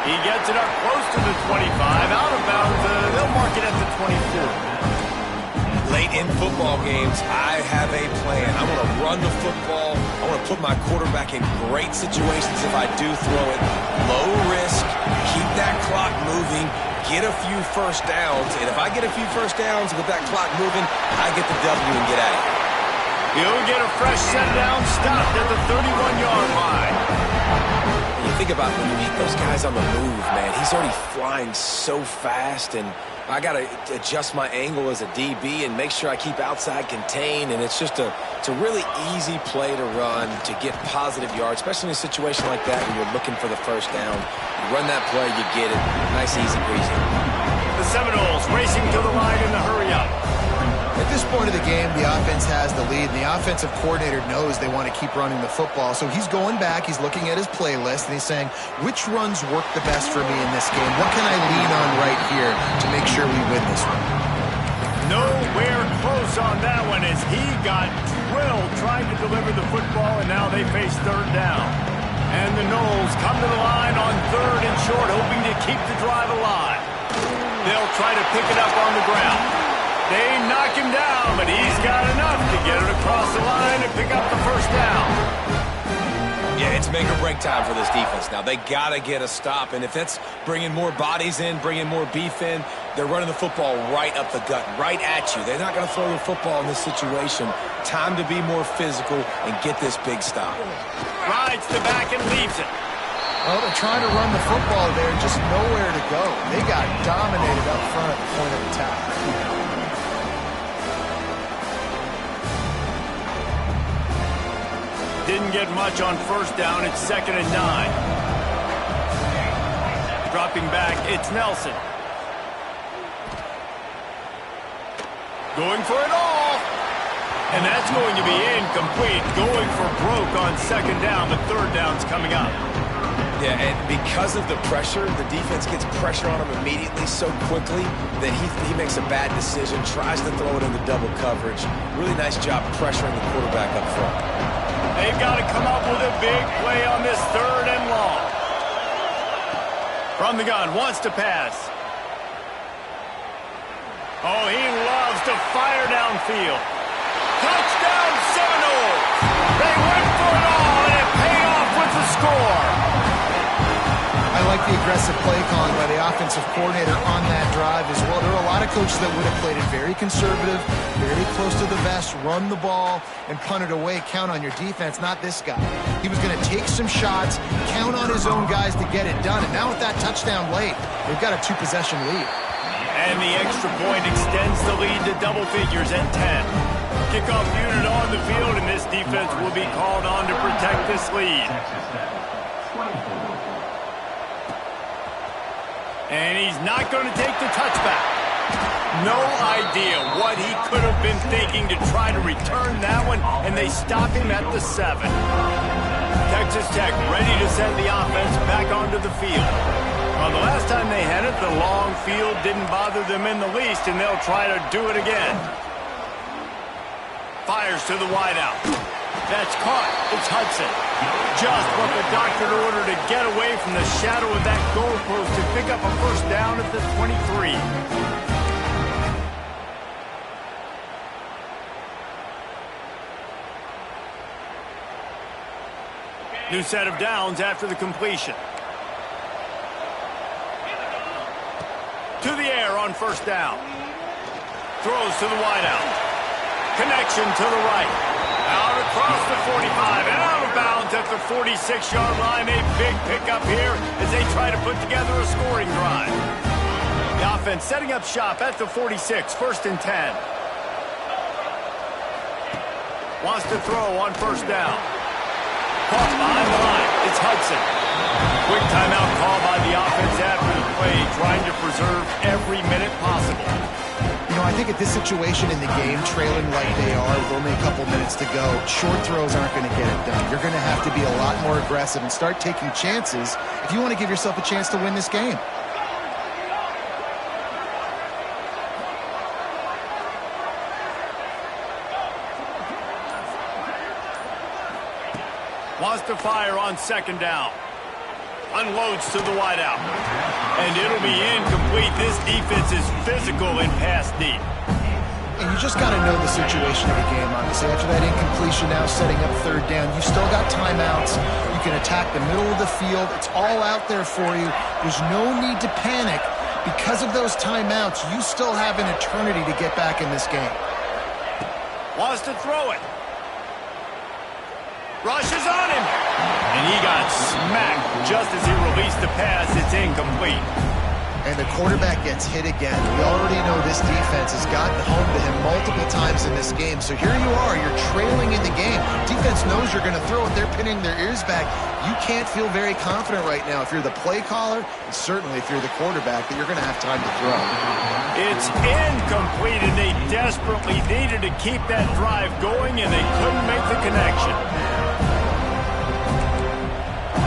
[SPEAKER 1] He gets it up close to the 25. Out of bounds. They'll mark it at the 24.
[SPEAKER 3] Late in football games, I have a plan. I want to run the football. I want to put my quarterback in great situations if I do throw it. Low risk, keep that clock moving, get a few first downs. And if I get a few first downs with that clock moving, I get the W and get out of here.
[SPEAKER 1] He'll get a fresh set down, stopped at the 31-yard line.
[SPEAKER 3] You think about when you meet those guys on the move, man. He's already flying so fast, and I got to adjust my angle as a DB and make sure I keep outside contained, and it's a really easy play to run to get positive yards, especially in a situation like that when you're looking for the first down. You run that play, you get it. Nice, easy breezy.
[SPEAKER 1] The Seminoles racing to the line in the hurry-up.
[SPEAKER 2] At this point of the game, the offense has the lead, and the offensive coordinator knows they want to keep running the football. So he's going back, he's looking at his playlist, and he's saying, which runs work the best for me in this game? What can I lean on right here to make sure we win this one?
[SPEAKER 1] Nowhere close on that one as he got drilled trying to deliver the football, and now they face third down. And the Noles come to the line on third and short, hoping to keep the drive alive. They'll try to pick it up on the ground. They knock him down, but he's got enough to get it across the line and pick up the first down.
[SPEAKER 3] Yeah, it's make or break time for this defense now. They got to get a stop, and if that's bringing more bodies in, bringing more beef in, they're running the football right up the gut, right at you. They're not going to throw the football in this situation. Time to be more physical and get this big stop.
[SPEAKER 1] Rides the back and leaves it.
[SPEAKER 2] Well, they're trying to run the football there, just nowhere to go. They got dominated up front at the point of attack.
[SPEAKER 1] Didn't get much on first down. It's 2nd and 9. Dropping back, it's Nelson. Going for it all. And that's going to be incomplete. Going for broke on 2nd down, but 3rd down's coming up.
[SPEAKER 3] Yeah, and because of the pressure, the defense gets pressure on him immediately so quickly that he makes a bad decision, tries to throw it into double coverage. Really nice job pressuring the quarterback up front.
[SPEAKER 1] They've got to come up with a big play on this 3rd and long. From the gun, wants to pass. Oh, he loves to fire downfield. Touchdown Seminoles! They went for it all, and it paid off with the score.
[SPEAKER 2] I like the aggressive play calling by the offensive coordinator on that drive as well. There are a lot of coaches that would have played it very conservative, very close to the vest, run the ball, and punt it away. Count on your defense, not this guy. He was going to take some shots, count on his own guys to get it done. And now with that touchdown late, they've got a 2-possession lead.
[SPEAKER 1] And the extra point extends the lead to double figures at 10. Kickoff unit on the field, and this defense will be called on to protect this lead. And he's not going to take the touchback. No idea what he could have been thinking to try to return that one, and they stop him at the 7. Texas Tech ready to send the offense back onto the field. Well, the last time they had it, the long field didn't bother them in the least, and they'll try to do it again. Fires to the wideout. That's caught. It's Hudson. Just what the doctor ordered to get away from the shadow of that goalpost to pick up a first down at the 23. New set of downs after the completion. To the air on first down. Throws to the wideout. Connection to the right. Out across the 45 and out of bounds at the 46-yard line. A big pickup here as they try to put together a scoring drive. The offense setting up shop at the 46, 1st and 10. Wants to throw on first down. Caught behind the line. It's Hudson. Quick timeout call by the offense after the play, trying to preserve every minute possible.
[SPEAKER 2] You know, I think at this situation in the game, trailing like they are with only a couple minutes to go, short throws aren't going to get it done. You're going to have to be a lot more aggressive and start taking chances if you want to give yourself a chance to win this game.
[SPEAKER 1] Wants to fire on 2nd down. Unloads to the wideout. And it'll be incomplete. This defense is physical in pass deep.
[SPEAKER 2] And you just got to know the situation of the game, honestly. After that incompletion, now setting up 3rd down, you still got timeouts. You can attack the middle of the field. It's all out there for you. There's no need to panic. Because of those timeouts, you still have an eternity to get back in this game.
[SPEAKER 1] Wants to throw it. Rushes on him. And he he got smacked just as he released the pass. It's incomplete.
[SPEAKER 2] And the quarterback gets hit again. We already know this defense has gotten home to him multiple times in this game. So here you are, you're trailing in the game. Defense knows you're going to throw it. They're pinning their ears back. You can't feel very confident right now if you're the play caller, and certainly if you're the quarterback, that you're going to have time to throw.
[SPEAKER 1] It's incomplete, and they desperately needed to keep that drive going, and they couldn't make the connection.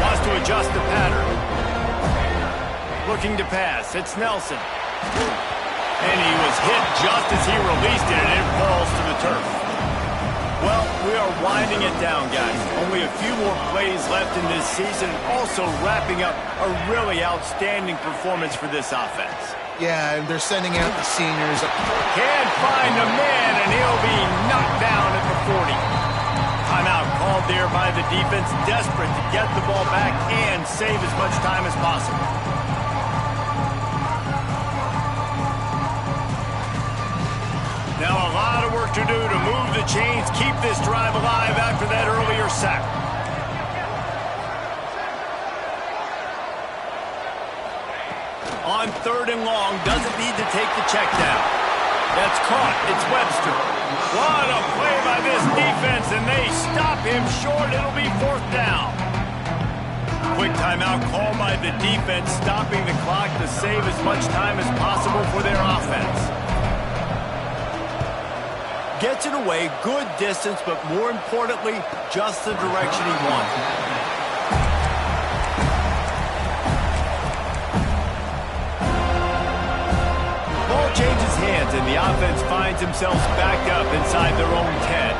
[SPEAKER 1] Wants to adjust the pattern. Looking to pass. It's Nelson. And he was hit just as he released it, and it falls to the turf. Well, we are winding it down, guys. Only a few more plays left in this season, also wrapping up a really outstanding performance for this offense.
[SPEAKER 2] Yeah, and they're sending out the seniors.
[SPEAKER 1] Can't find a man, and he'll be knocked down at the 40. Timeout called there by the defense, desperate to get the ball back and save as much time as possible. Now a lot of work to do to move the chains, keep this drive alive after that earlier sack. On 3rd and long, doesn't need to take the check down. That's caught. It's Webster. What a play by this defense, and they stop him short. It'll be 4th down. Quick timeout call by the defense, stopping the clock to save as much time as possible for their offense. Gets it away, good distance, but more importantly, just the direction he wanted. Ball changes hands, and the offense finds themselves backed up inside their own 10.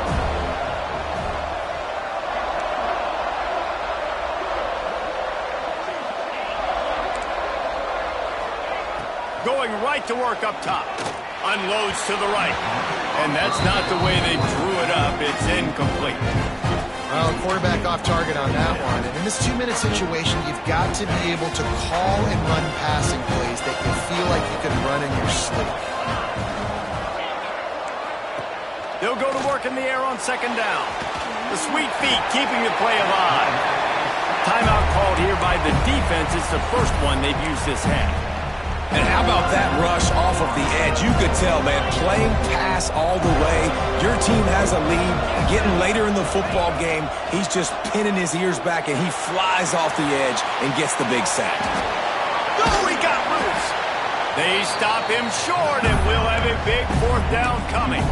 [SPEAKER 1] Going right to work up top. Unloads to the right. And that's not the way they drew it up. It's incomplete.
[SPEAKER 2] Well, quarterback off target on that one. And in this 2-minute situation, you've got to be able to call and run passing plays that you feel like you can run in your sleep.
[SPEAKER 1] They'll go to work in the air on 2nd down. The sweet feet keeping the play alive. Timeout called here by the defense. It's the first one they've used this half.
[SPEAKER 3] And how about that rush off of the edge? You could tell, man, playing pass all the way. Your team has a lead. Getting later in the football game, he's just pinning his ears back, and he flies off the edge and gets the big sack.
[SPEAKER 1] Oh, he got loose. They stop him short, and we'll have a big 4th down coming.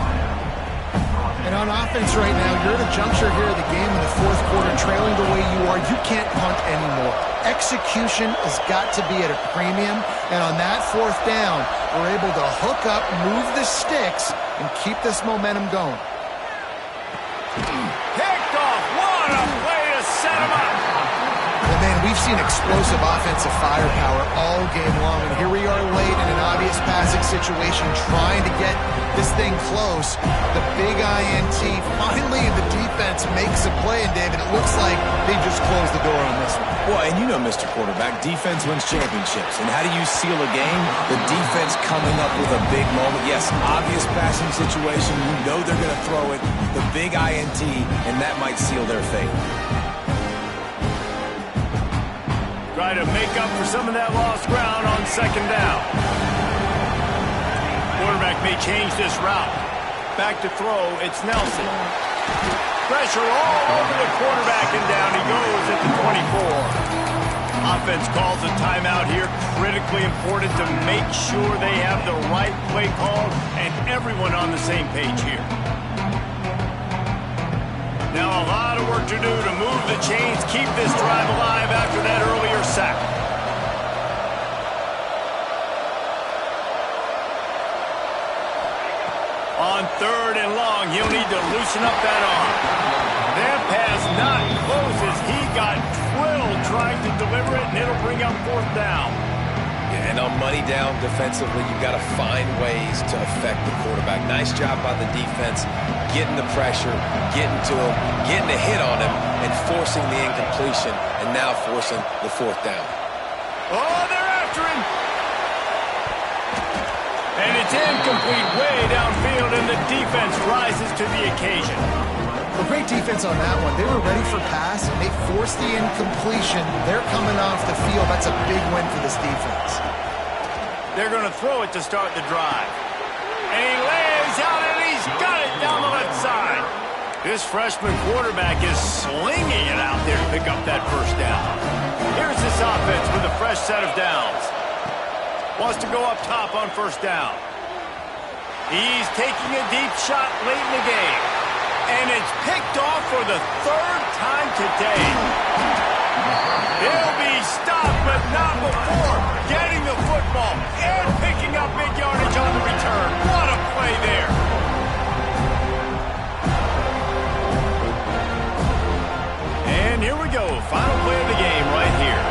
[SPEAKER 2] And on offense right now, you're at a juncture here of the game in the 4th quarter, trailing the way you are. You can't punt anymore. Execution has got to be at a premium, and on that 4th down, we're able to hook up, move the sticks, and keep this momentum going.
[SPEAKER 1] Picked off. What a play to set him up.
[SPEAKER 2] And then we've seen explosive offensive firepower all game long, and here we are late in an obvious passing situation, trying to get this thing close. The big INT, finally the defense makes a play, and David, it looks like they just closed the door on this one.
[SPEAKER 3] Well, and you know, Mr. Quarterback, defense wins championships. And how do you seal a game? The defense coming up with a big moment. Yes, obvious passing situation. You know they're going to throw it. The big INT, and that might seal their fate.
[SPEAKER 1] Try to make up for some of that lost ground on 2nd down. Quarterback may change this route. Back to throw, it's Nelson. Pressure all over the quarterback, and down he goes at the 24. Offense calls a timeout here. Critically important to make sure they have the right play call and everyone on the same page here. Now a lot of work to do to move the chains, keep this drive alive after that earlier sack. On 3rd and long, he'll need to loosen up that arm. That pass not close as he got drilled trying to deliver it, and it'll bring up 4th down.
[SPEAKER 3] Yeah, and on money down defensively, you've got to find ways to affect the quarterback. Nice job by the defense, getting the pressure, getting to him, getting a hit on him, and forcing the incompletion, and now forcing the 4th down.
[SPEAKER 1] Oh, they're after him. And it's incomplete way downfield, and the defense rises to the occasion.
[SPEAKER 2] Well, great defense on that one. They were ready for pass, and they forced the incompletion. They're coming off the field. That's a big win for this defense.
[SPEAKER 1] They're going to throw it to start the drive. And he lays out, and he's got it down the left side. This freshman quarterback is slinging it out there to pick up that first down. Here's this offense with a fresh set of downs. Wants to go up top on first down. He's taking a deep shot late in the game. And it's picked off for the third time today. He'll be stopped, but not before getting the football and picking up big yardage on the return. What a play there. And here we go. Final play of the game right here.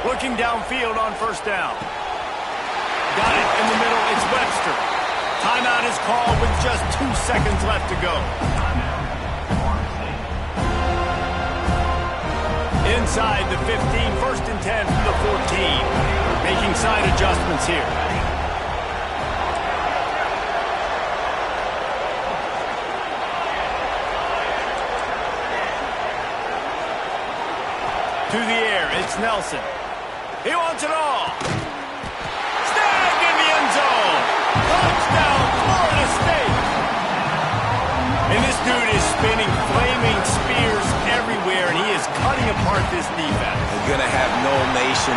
[SPEAKER 1] Looking downfield on first down. Got it in the middle. It's Webster. Timeout is called with just 2 seconds left to go. Inside the 15, first and 10 from the 14. Making side adjustments here. To the air, it's Nelson. He wants it all. Snagged in the end zone. Touchdown, Florida State. And this dude is spinning flaming spears everywhere, and he is cutting apart this defense.
[SPEAKER 3] They're going to have no nation